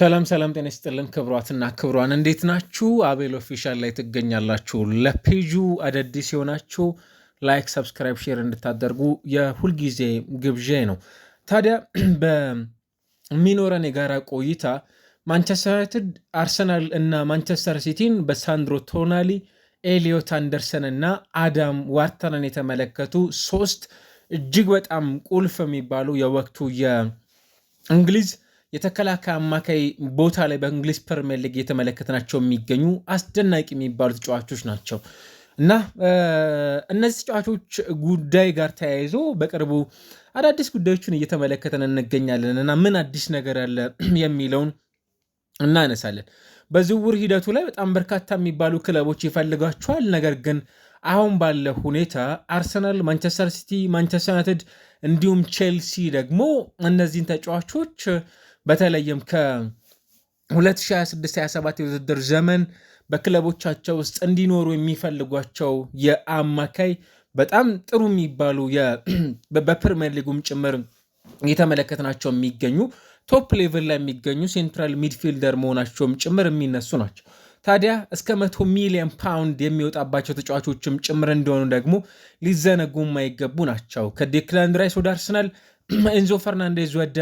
ሰላም ሰላም ጤና ይስጥልን ክብሯትና ክብሯን እንዴት ናችሁ? አቤል ኦፊሻል ላይ ትገኛላችሁ። ለፔጁ አዳዲስ የሆናችሁ ላይክ፣ ሰብስክራይብ፣ ሼር እንድታደርጉ የሁልጊዜ ግብዣ ነው። ታዲያ በሚኖረን የጋራ ቆይታ ማንቸስተር ዩናይትድ፣ አርሰናል እና ማንቸስተር ሲቲን በሳንድሮ ቶናሊ፣ ኤሊዮት አንደርሰን እና አዳም ዋርተንን የተመለከቱ ሶስት እጅግ በጣም ቁልፍ የሚባሉ የወቅቱ የእንግሊዝ የተከላካይ አማካይ ቦታ ላይ በእንግሊዝ ፕሪሚየር ሊግ የተመለከትናቸው የሚገኙ አስደናቂ የሚባሉ ተጫዋቾች ናቸው እና እነዚህ ተጫዋቾች ጉዳይ ጋር ተያይዞ በቅርቡ አዳዲስ ጉዳዮችን እየተመለከተን እንገኛለን እና ምን አዲስ ነገር አለ የሚለውን እናነሳለን። በዝውውር ሂደቱ ላይ በጣም በርካታ የሚባሉ ክለቦች ይፈልጓቸዋል። ነገር ግን አሁን ባለ ሁኔታ አርሰናል፣ ማንቸስተር ሲቲ፣ ማንቸስተር ዩናይትድ እንዲሁም ቼልሲ ደግሞ እነዚህን ተጫዋቾች በተለይም ከ2026-27 የውድድር ዘመን በክለቦቻቸው ውስጥ እንዲኖሩ የሚፈልጓቸው የአማካይ በጣም ጥሩ የሚባሉ በፕሪሚየር ሊጉም ጭምር እየተመለከትናቸው የሚገኙ ቶፕ ሌቭል ላይ የሚገኙ ሴንትራል ሚድፊልደር መሆናቸውም ጭምር የሚነሱ ናቸው። ታዲያ እስከ 100 ሚሊዮን ፓውንድ የሚወጣባቸው ተጫዋቾችም ጭምር እንደሆኑ ደግሞ ሊዘነጉ የማይገቡ ናቸው። ከዴክላን ራይስ ወደ አርሰናል፣ ኤንዞ ፈርናንዴዝ ወደ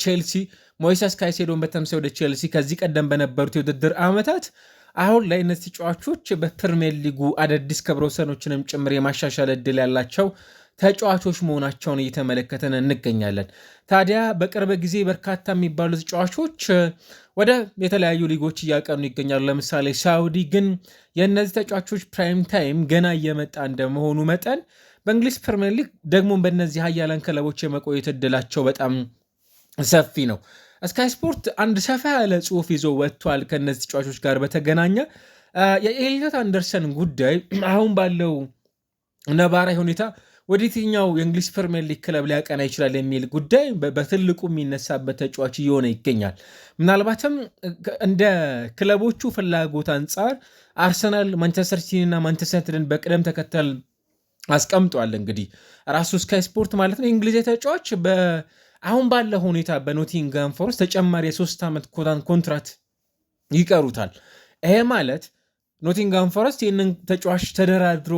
ቼልሲ፣ ሞይሰስ ካይሴዶን በተመሳይ ወደ ቼልሲ ከዚህ ቀደም በነበሩት የውድድር ዓመታት አሁን ላይ እነዚህ ተጫዋቾች በፕሪሚየር ሊጉ አዳዲስ ክብረ ወሰኖችንም ጭምር የማሻሻል እድል ያላቸው ተጫዋቾች መሆናቸውን እየተመለከተን እንገኛለን። ታዲያ በቅርብ ጊዜ በርካታ የሚባሉ ተጫዋቾች ወደ የተለያዩ ሊጎች እያቀኑ ይገኛሉ። ለምሳሌ ሳውዲ ግን የእነዚህ ተጫዋቾች ፕራይም ታይም ገና እየመጣ እንደመሆኑ መጠን በእንግሊዝ ፕሪሚየር ሊግ ደግሞ በእነዚህ ሀያላን ክለቦች የመቆየት እድላቸው በጣም ሰፊ ነው። ስካይ ስፖርት አንድ ሰፋ ያለ ጽሁፍ ይዞ ወጥቷል። ከነዚህ ተጫዋቾች ጋር በተገናኘ የኤሊዮት አንደርሰን ጉዳይ አሁን ባለው ነባራዊ ሁኔታ ወደ የትኛው የእንግሊዝ ፕሪሚየር ሊግ ክለብ ሊያቀና ይችላል የሚል ጉዳይ በትልቁ የሚነሳበት ተጫዋች እየሆነ ይገኛል። ምናልባትም እንደ ክለቦቹ ፍላጎት አንጻር አርሰናል፣ ማንቸስተር ሲቲ እና ማንቸስተር ዩናይትድን በቅደም ተከተል አስቀምጧል። እንግዲህ ራሱ ስካይ ስፖርት ማለት ነው። የእንግሊዝ ተጫዋች አሁን ባለ ሁኔታ በኖቲንጋም ፎረስት ተጨማሪ የ3 ዓመት ኮንትራት ይቀሩታል። ይሄ ማለት ኖቲንጋም ፎረስት ይህንን ተጫዋች ተደራድሮ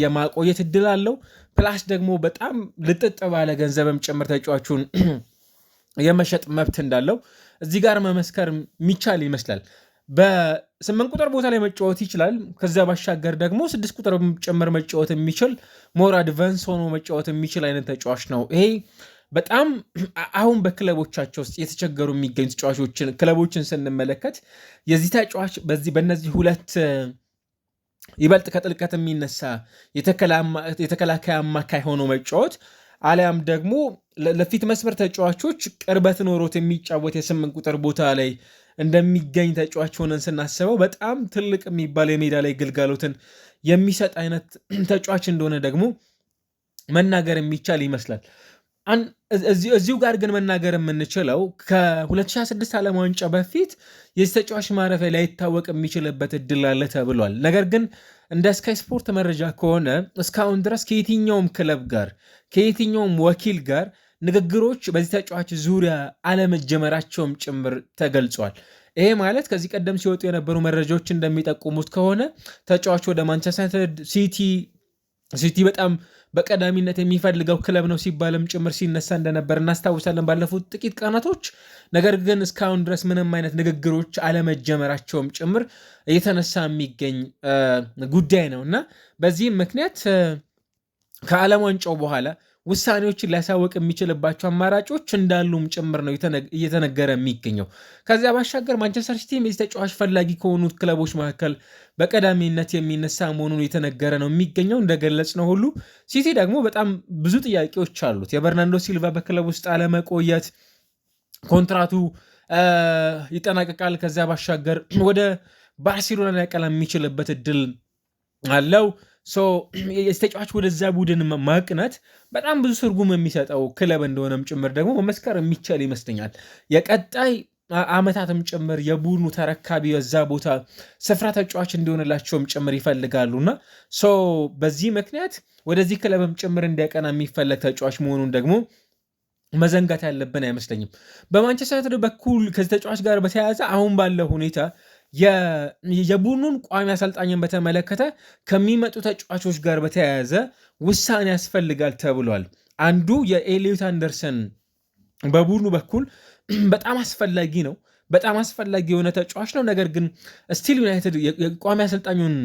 የማቆየት እድል አለው። ፕላስ ደግሞ በጣም ልጥጥ ባለ ገንዘብም ጭምር ተጫዋቹን የመሸጥ መብት እንዳለው እዚህ ጋር መመስከር የሚቻል ይመስላል። በ8 ቁጥር ቦታ ላይ መጫወት ይችላል። ከዚያ ባሻገር ደግሞ 6 ቁጥር ጭምር መጫወት የሚችል ሞር አድቫንስ ሆኖ መጫወት የሚችል አይነት ተጫዋች ነው። ይሄ በጣም አሁን በክለቦቻቸው ውስጥ የተቸገሩ የሚገኙ ተጫዋቾችን ክለቦችን ስንመለከት የዚህ ተጫዋች በእነዚህ ሁለት ይበልጥ ከጥልቀት የሚነሳ የተከላካይ አማካይ ሆኖ መጫወት አሊያም ደግሞ ለፊት መስመር ተጫዋቾች ቅርበት ኖሮት የሚጫወት የ8 ቁጥር ቦታ ላይ እንደሚገኝ ተጫዋች ሆነን ስናስበው በጣም ትልቅ የሚባል የሜዳ ላይ ግልጋሎትን የሚሰጥ አይነት ተጫዋች እንደሆነ ደግሞ መናገር የሚቻል ይመስላል። እዚሁ ጋር ግን መናገር የምንችለው ከ2026 ዓለም ዋንጫ በፊት የዚህ ተጫዋች ማረፊያ ላይታወቅ የሚችልበት እድል አለ ተብሏል። ነገር ግን እንደ ስካይ ስፖርት መረጃ ከሆነ እስካሁን ድረስ ከየትኛውም ክለብ ጋር ከየትኛውም ወኪል ጋር ንግግሮች በዚህ ተጫዋች ዙሪያ አለመጀመራቸውም ጭምር ተገልጿል። ይሄ ማለት ከዚህ ቀደም ሲወጡ የነበሩ መረጃዎች እንደሚጠቁሙት ከሆነ ተጫዋች ወደ ማንቸስተር ሲቲ በጣም በቀዳሚነት የሚፈልገው ክለብ ነው ሲባልም ጭምር ሲነሳ እንደነበር እናስታውሳለን ባለፉት ጥቂት ቀናቶች። ነገር ግን እስካሁን ድረስ ምንም አይነት ንግግሮች አለመጀመራቸውም ጭምር እየተነሳ የሚገኝ ጉዳይ ነው እና በዚህም ምክንያት ከዓለም ዋንጫው በኋላ ውሳኔዎችን ሊያሳወቅ የሚችልባቸው አማራጮች እንዳሉም ጭምር ነው እየተነገረ የሚገኘው። ከዚያ ባሻገር ማንቸስተር ሲቲ የዚህ ተጫዋች ፈላጊ ከሆኑት ክለቦች መካከል በቀዳሚነት የሚነሳ መሆኑን የተነገረ ነው የሚገኘው። እንደገለጽ ነው ሁሉ ሲቲ ደግሞ በጣም ብዙ ጥያቄዎች አሉት። የበርናንዶ ሲልቫ በክለብ ውስጥ አለመቆየት፣ ኮንትራቱ ይጠናቀቃል። ከዚያ ባሻገር ወደ ባርሴሎና ሊያቀላ የሚችልበት እድል አለው። የተጫዋች ወደዛ ቡድን ማቅናት በጣም ብዙ ትርጉም የሚሰጠው ክለብ እንደሆነም ጭምር ደግሞ መመስከር የሚቻል ይመስለኛል። የቀጣይ ዓመታትም ጭምር የቡድኑ ተረካቢ በዛ ቦታ ስፍራ ተጫዋች እንዲሆንላቸውም ጭምር ይፈልጋሉና በዚህ ምክንያት ወደዚህ ክለብም ጭምር እንዲያቀና የሚፈለግ ተጫዋች መሆኑን ደግሞ መዘንጋት ያለብን አይመስለኝም። በማንቸስተር ዩናይትድ በኩል ከዚህ ተጫዋች ጋር በተያያዘ አሁን ባለው ሁኔታ የቡድኑን ቋሚ አሰልጣኝን በተመለከተ ከሚመጡ ተጫዋቾች ጋር በተያያዘ ውሳኔ ያስፈልጋል ተብሏል። አንዱ የኤሊዮት አንደርሰን በቡድኑ በኩል በጣም አስፈላጊ ነው፣ በጣም አስፈላጊ የሆነ ተጫዋች ነው። ነገር ግን ስቲል ዩናይትድ የቋሚ አሰልጣኙን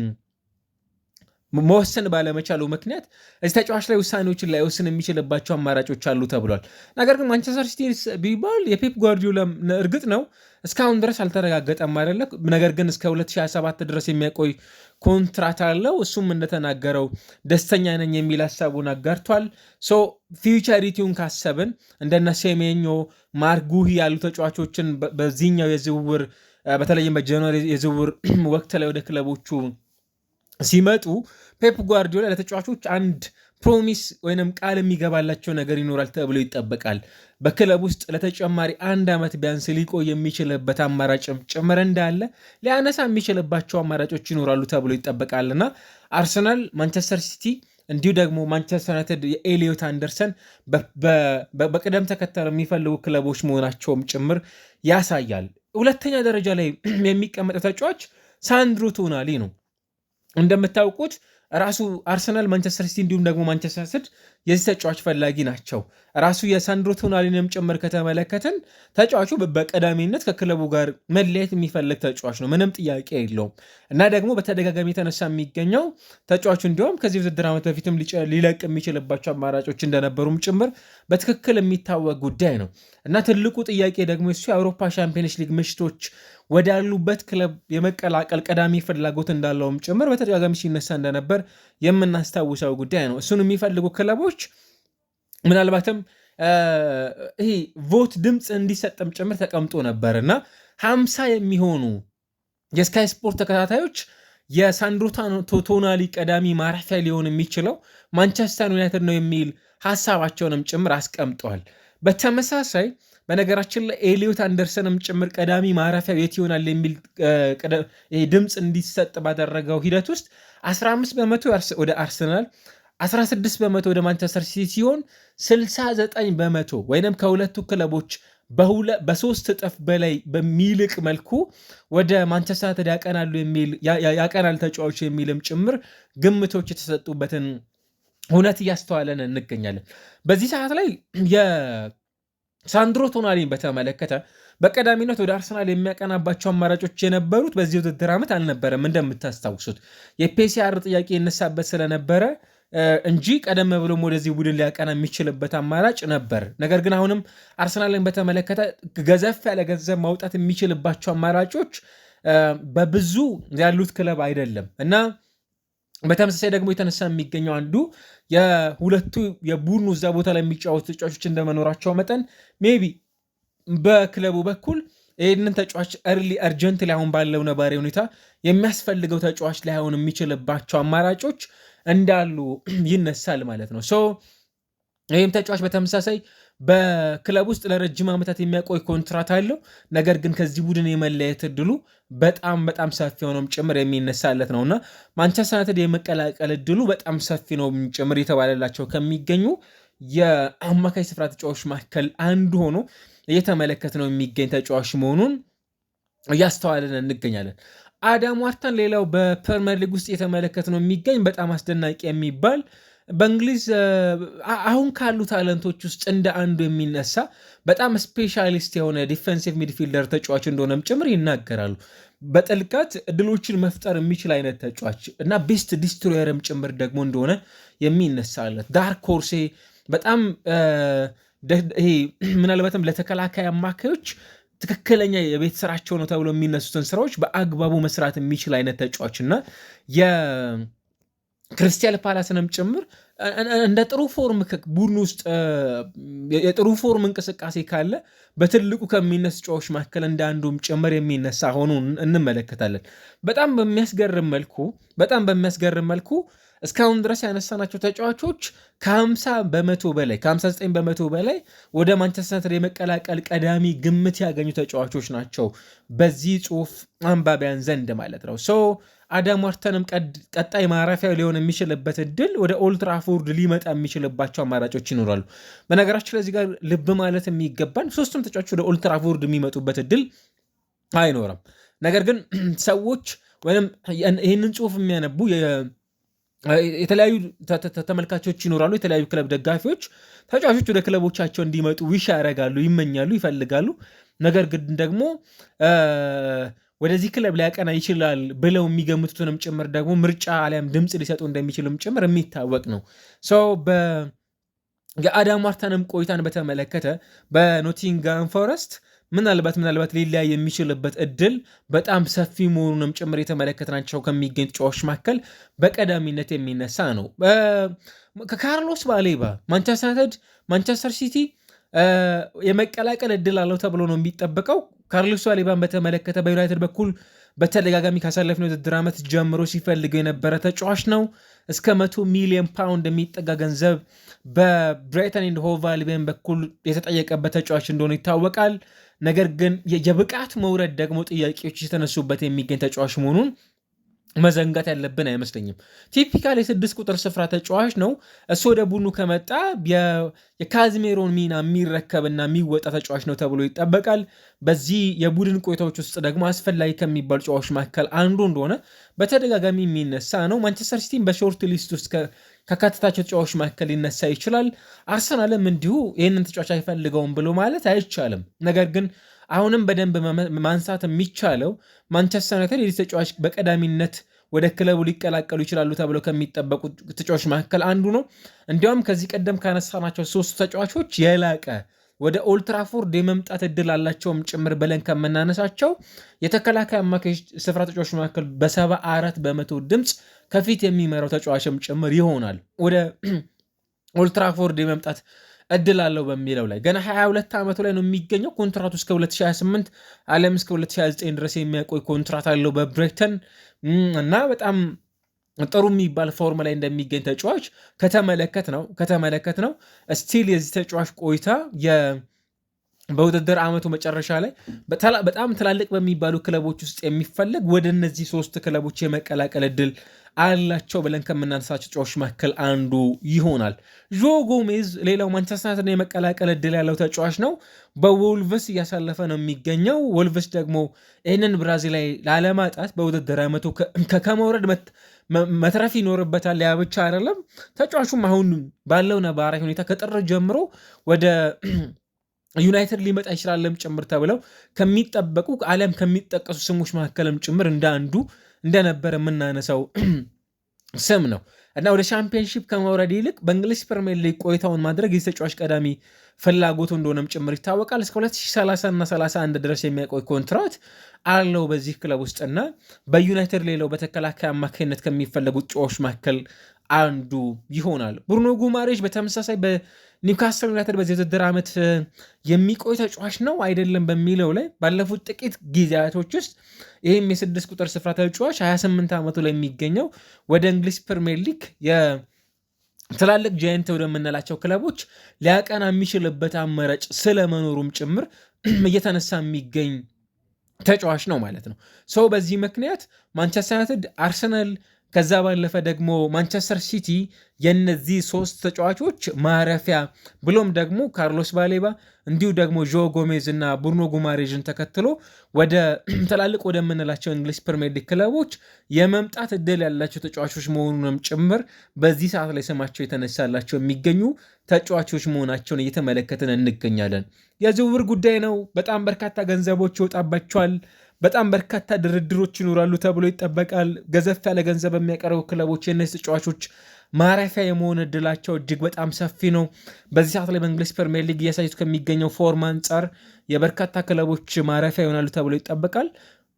መወሰን ባለመቻሉ ምክንያት እዚህ ተጫዋች ላይ ውሳኔዎችን ላይ ወስን የሚችልባቸው አማራጮች አሉ ተብሏል። ነገር ግን ማንቸስተር ሲቲ ቢባል የፔፕ ጓርዲዮላ እርግጥ ነው እስካሁን ድረስ አልተረጋገጠም አይደለ? ነገር ግን እስከ 2027 ድረስ የሚያቆይ ኮንትራት አለው። እሱም እንደተናገረው ደስተኛ ነኝ የሚል ሀሳቡን አጋርቷል። ፊውቸሪቲውን ካሰብን እንደነ ሴሜኞ ማርጉሂ ያሉ ተጫዋቾችን በዚህኛው የዝውውር በተለይም በጃንዋሪ የዝውውር ወቅት ላይ ወደ ክለቦቹ ሲመጡ ፔፕ ጓርዲዮላ ለተጫዋቾች አንድ ፕሮሚስ ወይንም ቃል የሚገባላቸው ነገር ይኖራል ተብሎ ይጠበቃል። በክለብ ውስጥ ለተጨማሪ 1 ዓመት ቢያንስ ሊቆይ የሚችልበት አማራጭ ጭምር እንዳለ ሊያነሳ የሚችልባቸው አማራጮች ይኖራሉ ተብሎ ይጠበቃልና አርሰናል፣ ማንቸስተር ሲቲ እንዲሁ ደግሞ ማንቸስተር ዩናይትድ የኤሊዮት አንደርሰን በቅደም ተከተል የሚፈልጉ ክለቦች መሆናቸውም ጭምር ያሳያል። ሁለተኛ ደረጃ ላይ የሚቀመጠው ተጫዋች ሳንድሮ ቶናሊ ነው። እንደምታውቁት ራሱ አርሰናል፣ ማንቸስተር ሲቲ እንዲሁም ደግሞ ማንቸስተር ዩናይትድ የዚህ ተጫዋች ፈላጊ ናቸው። ራሱ የሳንድሮ ቶናሊንም ጭምር ከተመለከትን ተጫዋቹ በቀዳሚነት ከክለቡ ጋር መለየት የሚፈልግ ተጫዋች ነው፣ ምንም ጥያቄ የለውም። እና ደግሞ በተደጋጋሚ የተነሳ የሚገኘው ተጫዋቹ እንዲሁም ከዚህ ውድድር ዓመት በፊትም ሊለቅ የሚችልባቸው አማራጮች እንደነበሩም ጭምር በትክክል የሚታወቅ ጉዳይ ነው። እና ትልቁ ጥያቄ ደግሞ እሱ የአውሮፓ ሻምፒዮንስ ሊግ ምሽቶች ወዳሉበት ክለብ የመቀላቀል ቀዳሚ ፍላጎት እንዳለውም ጭምር በተደጋጋሚ ሲነሳ እንደነበር የምናስታውሰው ጉዳይ ነው። እሱን የሚፈልጉ ክለቦች ምናልባትም ይሄ ቮት ድምፅ እንዲሰጥም ጭምር ተቀምጦ ነበር እና 50 የሚሆኑ የስካይ ስፖርት ተከታታዮች የሳንድሮ ቶናሊ ቀዳሚ ማረፊያ ሊሆን የሚችለው ማንቸስተር ዩናይትድ ነው የሚል ሀሳባቸውንም ጭምር አስቀምጠዋል። በተመሳሳይ በነገራችን ላይ ኤሊዮት አንደርሰንም ጭምር ቀዳሚ ማረፊያ የት ይሆናል የሚል ድምፅ እንዲሰጥ ባደረገው ሂደት ውስጥ 15 በመቶ ወደ አርሰናል፣ 16 በመቶ ወደ ማንቸስተር ሲቲ ሲሆን 69 በመቶ ወይም ከሁለቱ ክለቦች በሶስት እጥፍ በላይ በሚልቅ መልኩ ወደ ማንቸስተር ዩናይትድ ያቀናል ተጫዋቹ የሚልም ጭምር ግምቶች የተሰጡበትን እውነት እያስተዋለን እንገኛለን። በዚህ ሰዓት ላይ ሳንድሮ ቶናሊን በተመለከተ በቀዳሚነት ወደ አርሰናል የሚያቀናባቸው አማራጮች የነበሩት በዚህ ውድድር ዓመት አልነበረም። እንደምታስታውሱት የፒኤስአር ጥያቄ ይነሳበት ስለነበረ እንጂ ቀደም ብሎም ወደዚህ ቡድን ሊያቀና የሚችልበት አማራጭ ነበር። ነገር ግን አሁንም አርሰናልን በተመለከተ ገዘፍ ያለ ገንዘብ ማውጣት የሚችልባቸው አማራጮች በብዙ ያሉት ክለብ አይደለም እና በተመሳሳይ ደግሞ የተነሳ የሚገኘው አንዱ የሁለቱ የቡድኑ እዛ ቦታ ላይ የሚጫወቱ ተጫዋቾች እንደመኖራቸው መጠን ሜቢ በክለቡ በኩል ይህንን ተጫዋች አርጀንት ላይ አሁን ባለው ነባሪ ሁኔታ የሚያስፈልገው ተጫዋች ላይሆን የሚችልባቸው አማራጮች እንዳሉ ይነሳል ማለት ነው። ይህም ተጫዋች በተመሳሳይ በክለብ ውስጥ ለረጅም ዓመታት የሚያቆይ ኮንትራት አለው። ነገር ግን ከዚህ ቡድን የመለየት እድሉ በጣም በጣም ሰፊ ሆኖም ጭምር የሚነሳለት ነውና ማንቸስተር ዩናይትድ የመቀላቀል እድሉ በጣም ሰፊ ነው ጭምር የተባለላቸው ከሚገኙ የአማካይ ስፍራ ተጫዋቾች መካከል አንዱ ሆኖ እየተመለከት ነው የሚገኝ ተጫዋች መሆኑን እያስተዋለን እንገኛለን። አዳም ዋርተን ሌላው በፕሪሚየር ሊግ ውስጥ የተመለከት ነው የሚገኝ በጣም አስደናቂ የሚባል በእንግሊዝ አሁን ካሉ ታለንቶች ውስጥ እንደ አንዱ የሚነሳ በጣም ስፔሻሊስት የሆነ ዲፌንሲቭ ሚድፊልደር ተጫዋች እንደሆነም ጭምር ይናገራሉ። በጥልቀት እድሎችን መፍጠር የሚችል አይነት ተጫዋች እና ቤስት ዲስትሮየርም ጭምር ደግሞ እንደሆነ የሚነሳለት ዳርክ ሆርሴ በጣም ይሄ ምናልባትም ለተከላካይ አማካዮች ትክክለኛ የቤት ስራቸው ነው ተብሎ የሚነሱትን ስራዎች በአግባቡ መስራት የሚችል አይነት ተጫዋች እና የክሪስታል ፓላስንም ጭምር እንደ ጥሩ ፎርም ቡድን ውስጥ የጥሩ ፎርም እንቅስቃሴ ካለ በትልቁ ከሚነሱ ተጫዋቾች መካከል እንደ አንዱም ጭምር የሚነሳ ሆኖ እንመለከታለን። በጣም በሚያስገርም መልኩ እስካሁን ድረስ ያነሳናቸው ተጫዋቾች ከ59 በመቶ በላይ ወደ ማንቸስተር ዩናይትድ የመቀላቀል ቀዳሚ ግምት ያገኙ ተጫዋቾች ናቸው በዚህ ጽሁፍ አንባቢያን ዘንድ ማለት ነው። አዳም ዋርተንም ቀጣይ ማረፊያ ሊሆን የሚችልበት እድል ወደ ኦልድ ትራፎርድ ሊመጣ የሚችልባቸው አማራጮች ይኖራሉ። በነገራችን ለዚህ ጋር ልብ ማለት የሚገባን ሶስቱም ተጫዋቾች ወደ ኦልድ ትራፎርድ የሚመጡበት እድል አይኖርም። ነገር ግን ሰዎች ወይም ይህንን ጽሁፍ የሚያነቡ የተለያዩ ተመልካቾች ይኖራሉ። የተለያዩ ክለብ ደጋፊዎች ተጫዋቾች ወደ ክለቦቻቸው እንዲመጡ ዊሽ ያደርጋሉ፣ ይመኛሉ፣ ይፈልጋሉ። ነገር ግን ደግሞ ወደዚህ ክለብ ሊያቀና ይችላል ብለው የሚገምቱትንም ጭምር ደግሞ ምርጫ አሊያም ድምፅ ሊሰጡ እንደሚችልም ጭምር የሚታወቅ ነው። የአዳም ዋርተንም ቆይታን በተመለከተ በኖቲንጋም ፎረስት ምናልባት ሊለያይ የሚችልበት እድል በጣም ሰፊ መሆኑንም ጭምር የተመለከትናቸው ከሚገኝ ተጫዋቾች መካከል በቀዳሚነት የሚነሳ ነው። ከካርሎስ ባሌባ ማንቸስተር ሲቲ የመቀላቀል እድል አለው ተብሎ ነው የሚጠበቀው። ካርሎስ ባሌባን በተመለከተ በዩናይትድ በኩል በተደጋጋሚ ካሳለፍነው የውድድር ዓመት ጀምሮ ሲፈልገው የነበረ ተጫዋች ነው። እስከ 100 ሚሊዮን ፓውንድ የሚጠጋ ገንዘብ በብራይተን ኤንድ ሆቭ አልቢዮን በኩል የተጠየቀበት ተጫዋች እንደሆነ ይታወቃል። ነገር ግን የብቃት መውረድ ደግሞ ጥያቄዎች የተነሱበት የሚገኝ ተጫዋች መሆኑን መዘንጋት ያለብን አይመስለኝም። ቲፒካል የ6 ቁጥር ስፍራ ተጫዋች ነው። እሱ ወደ ቡድኑ ከመጣ የካዝሜሮን ሚና የሚረከብና የሚወጣ ተጫዋች ነው ተብሎ ይጠበቃል። በዚህ የቡድን ቆይታዎች ውስጥ ደግሞ አስፈላጊ ከሚባሉ ተጫዋቾች መካከል አንዱ እንደሆነ በተደጋጋሚ የሚነሳ ነው። ማንቸስተር ሲቲም በሾርት ሊስት ውስጥ ከካተታቸው ተጫዋቾች መካከል ሊነሳ ይችላል። አርሰናልም እንዲሁ ይህንን ተጫዋች አይፈልገውም ብሎ ማለት አይቻልም። ነገር ግን አሁንም በደንብ ማንሳት የሚቻለው ማንቸስተር ዩናይትድ የዚህ ተጫዋች በቀዳሚነት ወደ ክለቡ ሊቀላቀሉ ይችላሉ ተብለው ከሚጠበቁ ተጫዋቾች መካከል አንዱ ነው። እንዲያውም ከዚህ ቀደም ካነሳናቸው 3 ተጫዋቾች የላቀ ወደ ኦልድ ትራፎርድ የመምጣት እድል አላቸውም ጭምር ብለን ከምናነሳቸው የተከላካይ አማካይ ስፍራ ተጫዋቾች መካከል በ74 በመቶ ድምፅ ከፊት የሚመራው ተጫዋችም ጭምር ይሆናል ወደ ኦልድ ትራፎርድ የመምጣት እድል አለው በሚለው ላይ ገና 22 ዓመቱ ላይ ነው የሚገኘው። ኮንትራቱ እስከ 2028 አለም እስከ 2029 ድረስ የሚያቆይ ኮንትራት አለው በብራይተን እና በጣም ጥሩ የሚባል ፎርም ላይ እንደሚገኝ ተጫዋች ከተመለከት ነው ስቲል የዚህ ተጫዋች ቆይታ በውድድር ዓመቱ መጨረሻ ላይ በጣም ትላልቅ በሚባሉ ክለቦች ውስጥ የሚፈለግ ወደ እነዚህ 3 ክለቦች የመቀላቀል እድል አላቸው ብለን ከምናነሳቸው ተጫዋቾች መካከል አንዱ ይሆናል። ዦ ጎሜዝ ሌላው ማንቸስተር ዩናይትድ የመቀላቀል እድል ያለው ተጫዋች ነው። በወልቭስ እያሳለፈ ነው የሚገኘው። ወልቭስ ደግሞ ይህንን ብራዚላዊ ላለማጣት በውድድር ዓመቱ ከመውረድ መትረፍ ይኖርበታል። ያ ብቻ አይደለም፣ ተጫዋቹም አሁን ባለው ነባራዊ ሁኔታ ከጥር ጀምሮ ወደ ዩናይትድ ሊመጣ ይችላልም ጭምር ተብለው ከሚጠበቁ አለም ከሚጠቀሱ ስሞች መካከልም ጭምር እንደ አንዱ እንደነበር የምናነሳው ስም ነው እና ወደ ሻምፒዮንሺፕ ከመውረድ ይልቅ በእንግሊዝ ፕሪሚየር ሊግ ቆይታውን ማድረግ የተጫዋች ቀዳሚ ፍላጎቱ እንደሆነም ጭምር ይታወቃል። እስከ 2030 እና 31 ድረስ የሚያቆይ ኮንትራት አለው በዚህ ክለብ ውስጥና በዩናይትድ ሌላው በተከላካይ አማካኝነት ከሚፈለጉ ተጫዋቾች መካከል አንዱ ይሆናል። ብሩኖ ጉማሬሽ በተመሳሳይ በኒውካስትል ዩናይትድ በዚህ ውድድር ዓመት የሚቆይ ተጫዋች ነው አይደለም በሚለው ላይ ባለፉት ጥቂት ጊዜያቶች ውስጥ ይህም የ6 ቁጥር ስፍራ ተጫዋች 28 ዓመቱ ላይ የሚገኘው ወደ እንግሊዝ ፕሪሚየር ሊግ የትላልቅ ጃይንት ወደምንላቸው ክለቦች ሊያቀና የሚችልበት አማራጭ ስለመኖሩም ጭምር እየተነሳ የሚገኝ ተጫዋች ነው ማለት ነው። በዚህ ምክንያት ማንቸስተር ዩናይትድ፣ አርሰናል ከዛ ባለፈ ደግሞ ማንቸስተር ሲቲ የነዚህ 3 ተጫዋቾች ማረፊያ ብሎም ደግሞ ካርሎስ ባሌባ እንዲሁ ደግሞ ዦ ጎሜዝ እና ብሩኖ ጉማሬዥን ተከትሎ ወደ ትላልቅ ወደምንላቸው እንግሊዝ ፕሪሚየር ሊግ ክለቦች የመምጣት እድል ያላቸው ተጫዋቾች መሆኑንም ጭምር በዚህ ሰዓት ላይ ስማቸው የተነሳላቸው የሚገኙ ተጫዋቾች መሆናቸውን እየተመለከትን እንገኛለን። የዝውውር ጉዳይ ነው። በጣም በርካታ ገንዘቦች ይወጣባቸዋል። በጣም በርካታ ድርድሮች ይኖራሉ ተብሎ ይጠበቃል። ገዘፍ ያለ ገንዘብ የሚያቀርቡ ክለቦች የእነዚህ ተጫዋቾች ማረፊያ የመሆን እድላቸው እጅግ በጣም ሰፊ ነው። በዚህ ሰዓት ላይ በእንግሊዝ ፕሪሚየር ሊግ እያሳዩት ከሚገኘው ፎርም አንጻር የበርካታ ክለቦች ማረፊያ ይሆናሉ ተብሎ ይጠበቃል።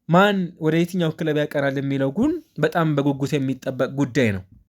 ማን ወደ የትኛው ክለብ ያቀናል የሚለው ግን በጣም በጉጉት የሚጠበቅ ጉዳይ ነው።